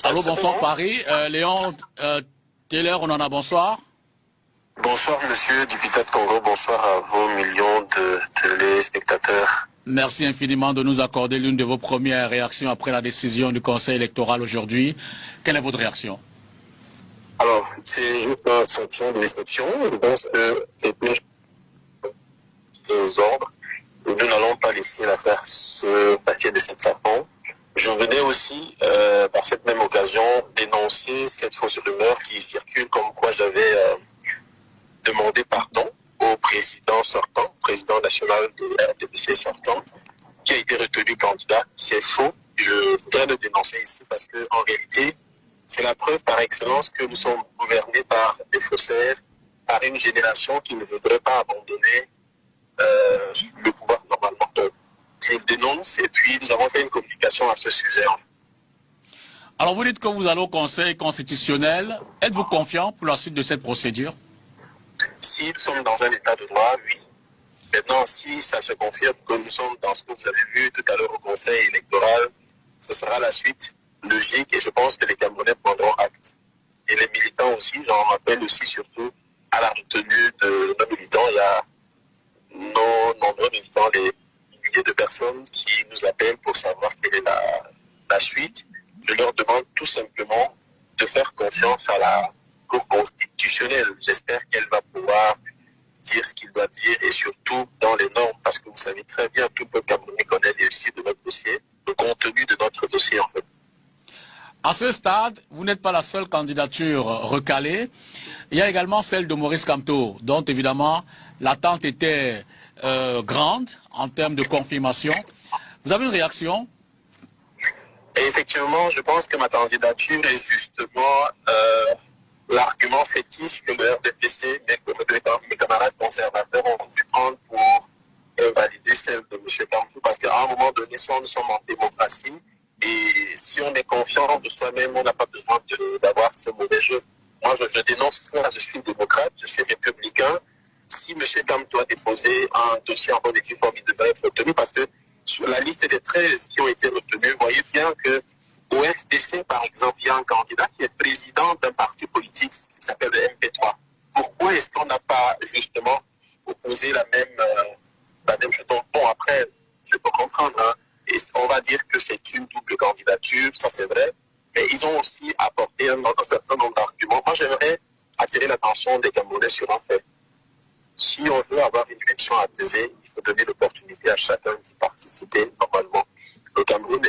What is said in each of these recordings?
Allô, bonsoir Paris. Léon Taylor, on en a bonsoir. Bonsoir Monsieur député de Congo, bonsoir à vos millions de téléspectateurs. Merci infiniment de nous accorder l'une de vos premières réactions après la décision du Conseil électoral aujourd'hui. Quelle est votre réaction? Alors, c'est juste un sentiment de déception. Je pense que c'est plus aux ordres. Nous n'allons pas laisser l'affaire se bâtir de cette façon. Je venais aussi, par cette même occasion, dénoncer cette fausse rumeur qui circule comme quoi j'avais demandé pardon au président sortant, président national de la RDPC sortant, qui a été retenu candidat. C'est faux. Je voudrais le dénoncer ici parce que en réalité, c'est la preuve par excellence que nous sommes gouvernés par des faussaires, par une génération qui ne voudrait pas abandonner le pouvoir normalement. Donc, je le dénonce et puis nous avons fait une communication à ce sujet. Alors vous dites que vous allez au Conseil constitutionnel. Êtes-vous confiant pour la suite de cette procédure? Si nous sommes dans un état de droit, oui. Maintenant, si ça se confirme que nous sommes dans ce que vous avez vu tout à l'heure au Conseil électoral, ce sera la suite logique et je pense que les Camerounais prendront acte. Et les militants aussi, j'en rappelle aussi surtout à la retenue de nos militants. Il y a nos nombreux militants, des milliers de personnes qui nous appellent pour savoir quelle est la suite. Je leur demande tout simplement de faire confiance à la Cour constitutionnelle. J'espère qu'elle va pouvoir dire ce qu'il doit dire et surtout dans les normes, parce que vous savez très bien, tout le Camerounais connaît les réussites de notre dossier, le contenu de notre dossier en fait. À ce stade, vous n'êtes pas la seule candidature recalée. Il y a également celle de Maurice Kamto, dont évidemment l'attente était grande en termes de confirmation. Vous avez une réaction? Et effectivement, je pense que ma candidature est justement l'argument fétiche que le RDPC, mes camarades conservateurs ont dû prendre pour valider celle de M. Kamto, parce qu'à un moment donné, soit nous sommes en démocratie, et si on est confiant de soi-même, on n'a pas besoin d'avoir ce mauvais jeu. Moi, je dénonce ça, je suis démocrate, je suis républicain. Si M. Kamto a déposé un dossier en bonne et due forme, il devrait être retenu, parce que sur la liste des 13 qui ont été retenus, vous voyez bien que au FDC, par exemple, il y a un candidat qui est président d'un parti politique qui s'appelle le MP3. Pourquoi est-ce qu'on n'a pas justement opposé la même chose? Bon, après, je peux comprendre, hein, et on va dire que c'est une double candidature, ça c'est vrai, mais ils ont aussi apporté un certain nombre d'arguments. Moi, j'aimerais attirer l'attention des Camerounais sur un fait. Si on veut avoir une élection apaisée, il faut donner l'opportunité à chacun d'y participer normalement. Le Cameroun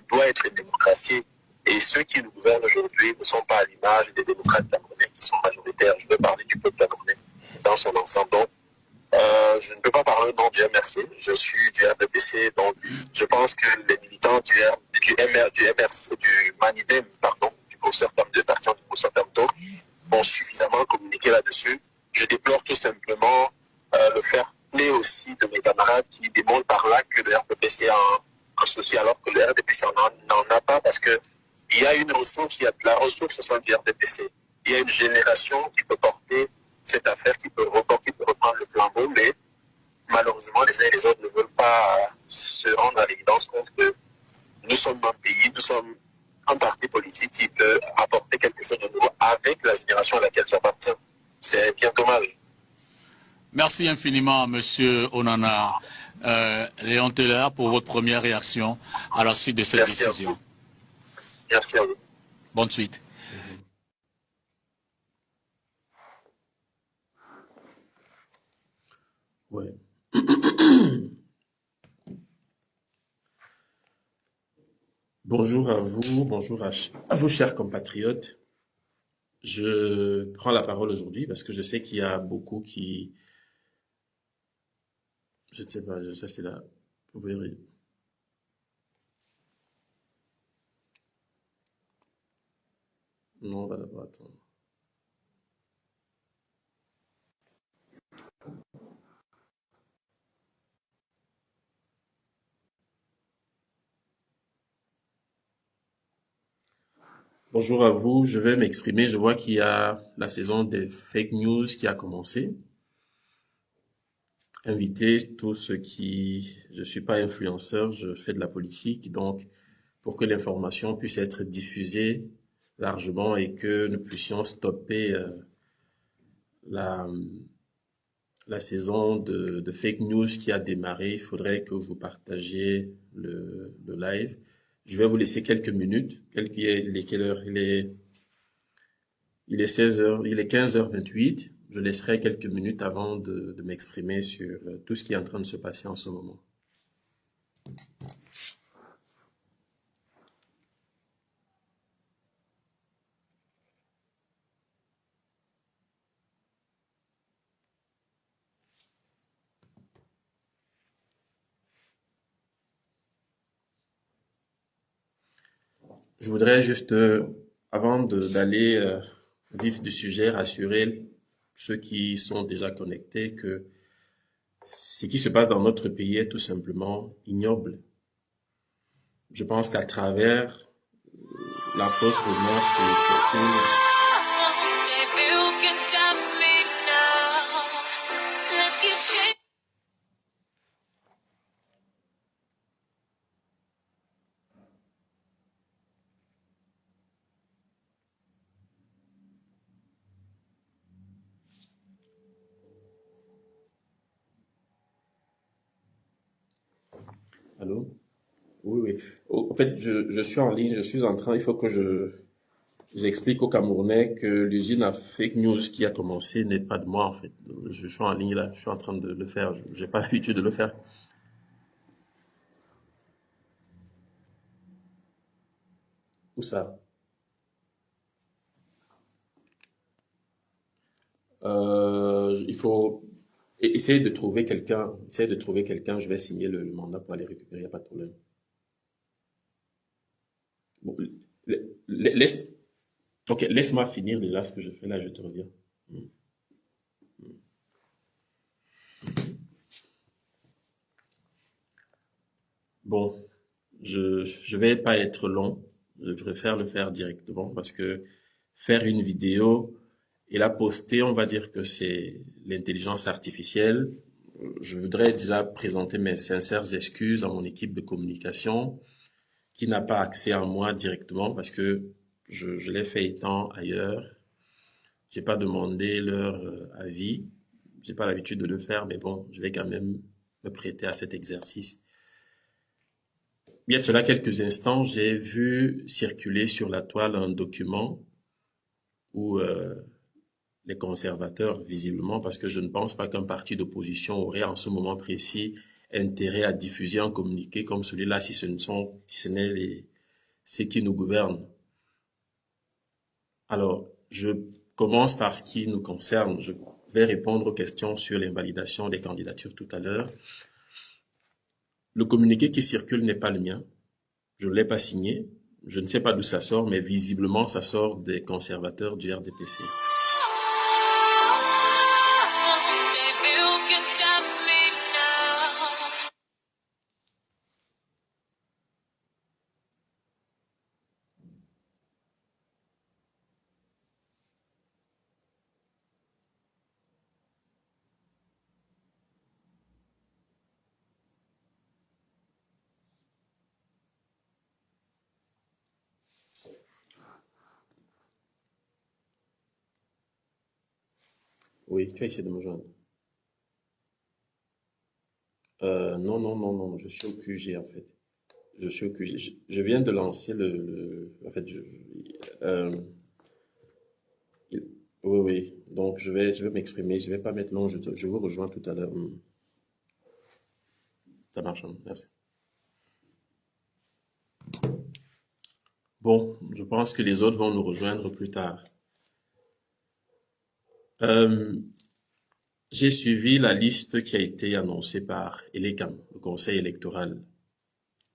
doit être une démocratie et ceux qui nous gouvernent aujourd'hui ne sont pas à l'image des démocrates camerounais qui sont majoritaires. Je veux parler du peuple camerounais dans son ensemble. Donc, je ne peux pas parler au nom du MRC, je suis du RDPC, donc je pense que les militants du MRC, du Manidem, pardon, du professeur Kamto, ont suffisamment communiqué là-dessus. Je déplore tout simplement le fair play aussi de mes camarades qui démontrent par là que le RDPC a un souci alors que le RDPC n'en a pas parce que il y a une ressource, il y a de la ressource au sein du RDPC. Il y a une génération qui peut porter cette affaire, qui peut reprendre le flambeau, mais malheureusement les uns et les autres ne veulent pas se rendre à l'évidence compte que nous sommes un pays, nous sommes un parti politique qui peut apporter quelque chose de nouveau avec la génération à laquelle j'appartiens. C'est bien dommage. Merci infiniment, Monsieur Onana. Léon Taylor, pour votre première réaction à la suite de cette décision. Merci à vous. Bonne suite. Ouais. Bonjour à vous, bonjour à vous, chers compatriotes. Je prends la parole aujourd'hui parce que je sais qu'il y a beaucoup qui... Je ne sais pas, ça c'est là. Vous verrez. Non, on va d'abord attendre. Bonjour à vous, je vais m'exprimer. Je vois qu'il y a la saison des fake news qui a commencé. Inviter tous ceux qui... Je suis pas influenceur, je fais de la politique, donc pour que l'information puisse être diffusée largement et que nous puissions stopper la saison de fake news qui a démarré. Il faudrait que vous partagiez le live. Je vais vous laisser quelques minutes. Quelle heure? Il est 16h, il est 15h28. Je laisserai quelques minutes avant de m'exprimer sur tout ce qui est en train de se passer en ce moment. Je voudrais juste, avant d'aller vif du sujet, rassurer ceux qui sont déjà connectés que ce qui se passe dans notre pays est tout simplement ignoble. Je pense qu'à travers la fausse rumeur qui circule, allô? Oui, oui. En fait, je suis en ligne, je suis en train, il faut que j'explique aux Camerounais que l'usine à fake news qui a commencé n'est pas de moi, en fait. Je suis en ligne là, je suis en train de le faire, j'ai pas l'habitude de le faire. Où ça? Il faut essayer de trouver quelqu'un, je vais signer le mandat pour aller récupérer, y a pas de problème. Bon, laisse, ok, laisse-moi finir déjà ce que je fais là, je te reviens. Bon, je vais pas être long, je préfère le faire directement parce que faire une vidéo et la poster, on va dire que c'est l'intelligence artificielle. Je voudrais déjà présenter mes sincères excuses à mon équipe de communication qui n'a pas accès à moi directement parce que je l'ai fait étant ailleurs. J'ai pas demandé leur avis. J'ai pas l'habitude de le faire, mais bon, je vais quand même me prêter à cet exercice. Il y a de cela quelques instants, j'ai vu circuler sur la toile un document où les conservateurs, visiblement, parce que je ne pense pas qu'un parti d'opposition aurait en ce moment précis intérêt à diffuser un communiqué comme celui-là si ce n'est ceux qui nous gouvernent. Alors, je commence par ce qui nous concerne. Je vais répondre aux questions sur l'invalidation des candidatures tout à l'heure. Le communiqué qui circule n'est pas le mien. Je ne l'ai pas signé. Je ne sais pas d'où ça sort, mais visiblement, ça sort des conservateurs du RDPC. Oui, tu as essayé de me joindre. Non, non, non, non, je suis au QG en fait. Je suis au QG. Je viens de lancer en fait, euh, il- oui, oui. Donc je vais m'exprimer. Je vais pas mettre non. Je vous rejoins tout à l'heure. Ça marche, hein, merci. Bon, je pense que les autres vont nous rejoindre plus tard. Euh, j'ai suivi la liste qui a été annoncée par ELECAM, le Conseil électoral.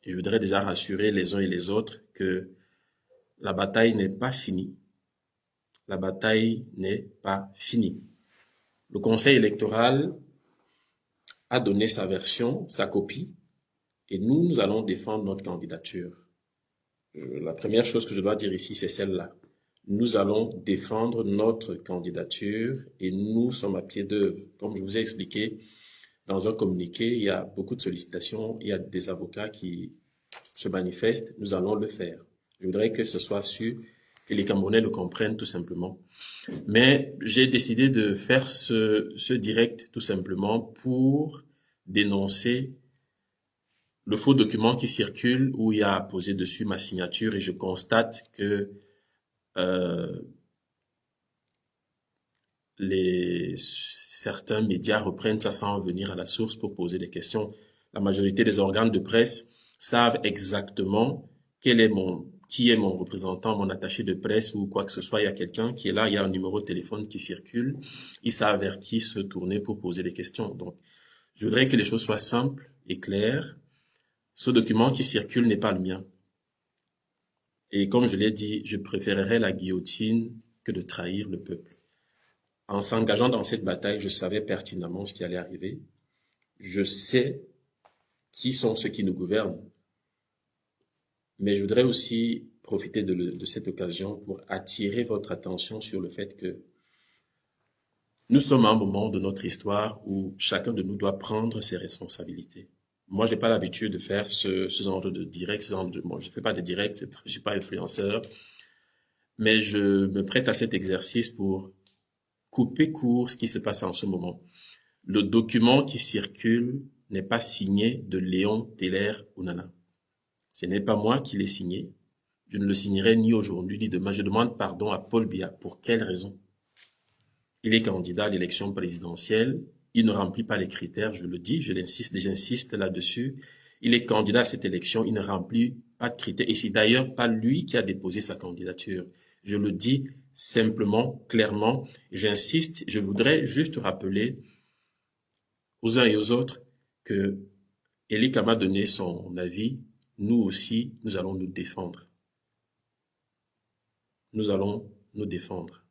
Et je voudrais déjà rassurer les uns et les autres que la bataille n'est pas finie. La bataille n'est pas finie. Le Conseil électoral a donné sa version, sa copie, et nous allons défendre notre candidature. La première chose que je dois dire ici, c'est celle-là. Nous allons défendre notre candidature et nous sommes à pied d'œuvre. Comme je vous ai expliqué, dans un communiqué, il y a beaucoup de sollicitations, il y a des avocats qui se manifeste, nous allons le faire. Je voudrais que ce soit sûr, que les Camerounais le comprennent tout simplement. Mais j'ai décidé de faire ce direct tout simplement pour dénoncer le faux document qui circule où il y a posé dessus ma signature et je constate que certains médias reprennent ça sans revenir à la source pour poser des questions. La majorité des organes de presse savent exactement qui est mon représentant, mon attaché de presse ou quoi que ce soit. Il y a quelqu'un qui est là, il y a un numéro de téléphone qui circule. Ils savent vers qui se tourner pour poser des questions. Donc, je voudrais que les choses soient simples et claires. Ce document qui circule n'est pas le mien. Et comme je l'ai dit, je préférerais la guillotine que de trahir le peuple. En s'engageant dans cette bataille, je savais pertinemment ce qui allait arriver. Je sais qui sont ceux qui nous gouvernent. Mais je voudrais aussi profiter de cette occasion pour attirer votre attention sur le fait que nous sommes à un moment de notre histoire où chacun de nous doit prendre ses responsabilités. Moi, je n'ai pas l'habitude de faire ce genre de direct. Bon, je ne fais pas de direct, je ne suis pas influenceur. Mais je me prête à cet exercice pour couper court ce qui se passe en ce moment. Le document qui circule n'est pas signé de Léon Teller Onana. Ce n'est pas moi qui l'ai signé. Je ne le signerai ni aujourd'hui ni demain. Je demande pardon à Paul Biya. Pour quelle raison? Il est candidat à l'élection présidentielle. Il ne remplit pas les critères, je le dis, j'insiste là-dessus. Il est candidat à cette élection, il ne remplit pas de critères. Et c'est d'ailleurs pas lui qui a déposé sa candidature. Je le dis simplement, clairement. J'insiste, je voudrais juste rappeler aux uns et aux autres que Elik m'a donné son avis. Nous aussi, nous allons nous défendre. Nous allons nous défendre.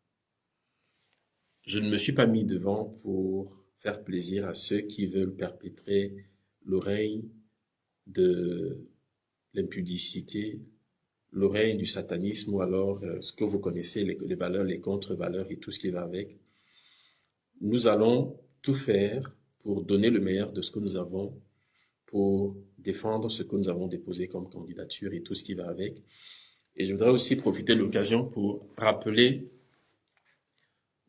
Je ne me suis pas mis devant pour faire plaisir à ceux qui veulent perpétrer le règne de l'impudicité, le règne du satanisme ou alors ce que vous connaissez, les valeurs, les contre-valeurs et tout ce qui va avec. Nous allons tout faire pour donner le meilleur de ce que nous avons, pour défendre ce que nous avons déposé comme candidature et tout ce qui va avec. Et je voudrais aussi profiter de l'occasion pour rappeler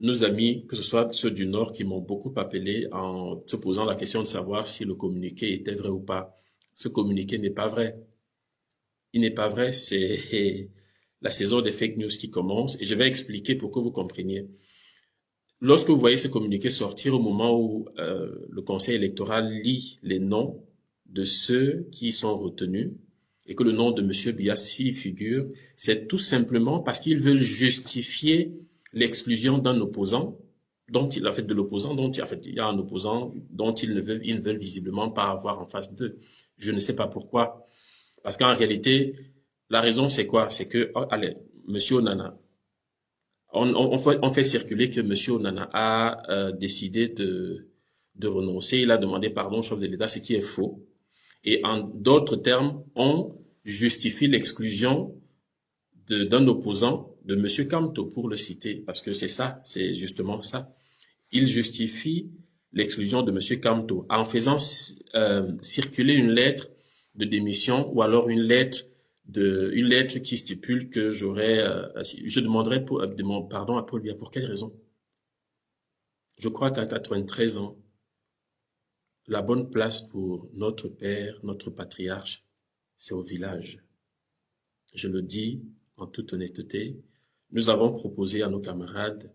nos amis, que ce soit ceux du Nord, qui m'ont beaucoup appelé en se posant la question de savoir si le communiqué était vrai ou pas. Ce communiqué n'est pas vrai. Il n'est pas vrai, c'est la saison des fake news qui commence et je vais expliquer pour que vous compreniez. Lorsque vous voyez ce communiqué sortir au moment où le Conseil électoral lit les noms de ceux qui sont retenus et que le nom de M. Biassi figure, c'est tout simplement parce qu'ils veulent justifier l'exclusion d'un opposant, dont il a fait de l'opposant, dont il y a un opposant dont ils ne veulent visiblement pas avoir en face d'eux. Je ne sais pas pourquoi. Parce qu'en réalité, la raison c'est quoi? C'est que, allez, M. Onana, on fait circuler que M. Onana a décidé de renoncer. Il a demandé pardon au chef de l'État, ce qui est faux. Et en d'autres termes, on justifie l'exclusion d'un opposant, de M. Kamto, pour le citer, parce que c'est ça, c'est justement ça. Il justifie l'exclusion de M. Kamto en faisant circuler une lettre de démission ou alors une lettre qui stipule que je demanderai pardon à Paul Biya. Pour quelle raison? Je crois qu'à 93 ans, la bonne place pour notre père, notre patriarche, c'est au village. Je le dis en toute honnêteté, nous avons proposé à nos camarades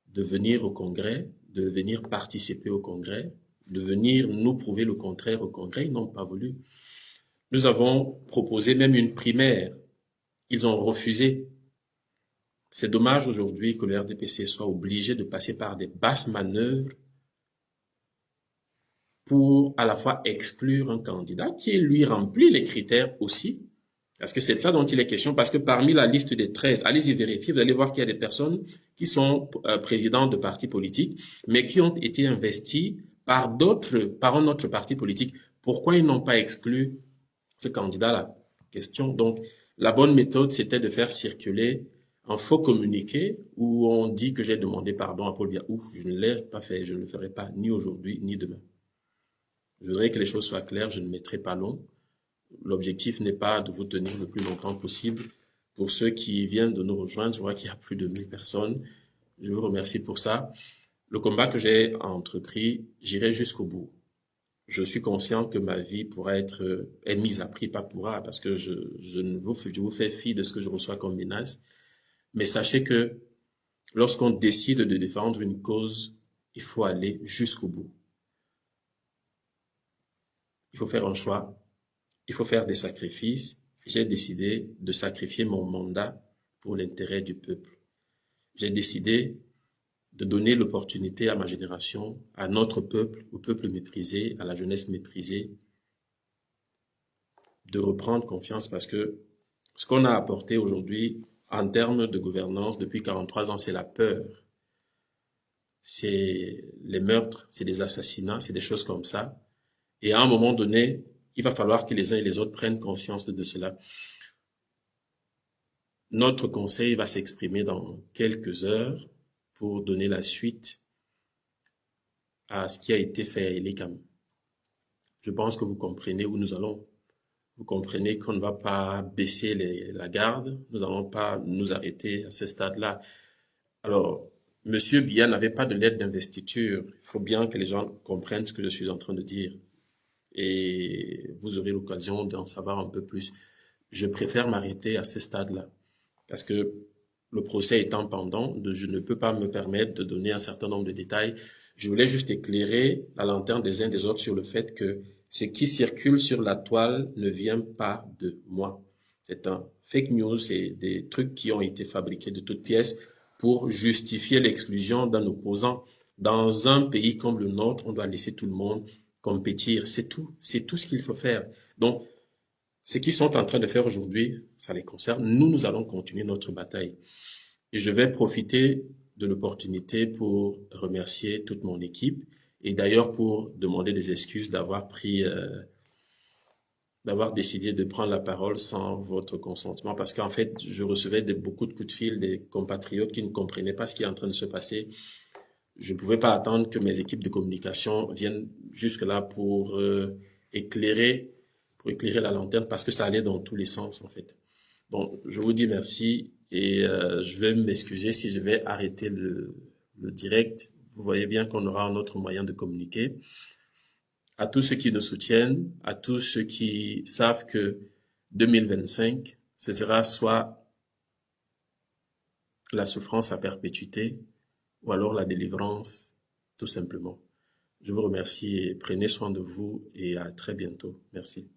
de venir au Congrès, de venir participer au Congrès, de venir nous prouver le contraire au Congrès. Ils n'ont pas voulu. Nous avons proposé même une primaire. Ils ont refusé. C'est dommage aujourd'hui que le RDPC soit obligé de passer par des basses manœuvres pour à la fois exclure un candidat qui lui remplit les critères aussi. Parce que c'est de ça dont il est question, parce que parmi la liste des 13, allez-y vérifier, vous allez voir qu'il y a des personnes qui sont présidents de partis politiques, mais qui ont été investis par un autre parti politique. Pourquoi ils n'ont pas exclu ce candidat-là? Question. Donc, la bonne méthode, c'était de faire circuler un faux communiqué où on dit que j'ai demandé pardon à Paul Biya. Je ne l'ai pas fait, je ne le ferai pas ni aujourd'hui, ni demain. Je voudrais que les choses soient claires, je ne mettrai pas long. L'objectif n'est pas de vous tenir le plus longtemps possible. Pour ceux qui viennent de nous rejoindre, je vois qu'il y a plus de 1000 personnes. Je vous remercie pour ça. Le combat que j'ai entrepris, j'irai jusqu'au bout. Je suis conscient que ma vie est mise à prix, pas pourra, parce que je vous fais fi de ce que je reçois comme menace. Mais sachez que lorsqu'on décide de défendre une cause, il faut aller jusqu'au bout. Il faut faire un choix, il faut faire des sacrifices. J'ai décidé de sacrifier mon mandat pour l'intérêt du peuple. J'ai décidé de donner l'opportunité à ma génération, à notre peuple, au peuple méprisé, à la jeunesse méprisée, de reprendre confiance parce que ce qu'on a apporté aujourd'hui en termes de gouvernance depuis 43 ans, c'est la peur. C'est les meurtres, c'est des assassinats, c'est des choses comme ça. Et à un moment donné, il va falloir que les uns et les autres prennent conscience de cela. Notre conseil va s'exprimer dans quelques heures pour donner la suite à ce qui a été fait à Elikam. Je pense que vous comprenez où nous allons. Vous comprenez qu'on ne va pas baisser la garde. Nous n'allons pas nous arrêter à ce stade-là. Alors, Monsieur Biya n'avait pas de lettre d'investiture. Il faut bien que les gens comprennent ce que je suis en train de dire. Et vous aurez l'occasion d'en savoir un peu plus. Je préfère m'arrêter à ce stade-là. Parce que le procès étant pendant, je ne peux pas me permettre de donner un certain nombre de détails. Je voulais juste éclairer la lanterne des uns des autres sur le fait que ce qui circule sur la toile ne vient pas de moi. C'est un fake news, c'est des trucs qui ont été fabriqués de toutes pièces pour justifier l'exclusion d'un opposant. Dans un pays comme le nôtre, on doit laisser tout le monde compétir. C'est tout ce qu'il faut faire. Donc, ce qu'ils sont en train de faire aujourd'hui, ça les concerne. Nous allons continuer notre bataille. Et je vais profiter de l'opportunité pour remercier toute mon équipe et d'ailleurs pour demander des excuses d'avoir décidé de prendre la parole sans votre consentement parce qu'en fait, je recevais beaucoup de coups de fil des compatriotes qui ne comprenaient pas ce qui est en train de se passer. Je ne pouvais pas attendre que mes équipes de communication viennent jusque-là pour éclairer la lanterne parce que ça allait dans tous les sens en fait. Donc, je vous dis merci et je vais m'excuser si je vais arrêter le direct. Vous voyez bien qu'on aura un autre moyen de communiquer. À tous ceux qui nous soutiennent, à tous ceux qui savent que 2025, ce sera soit la souffrance à perpétuité ou alors la délivrance, tout simplement. Je vous remercie et prenez soin de vous et à très bientôt. Merci.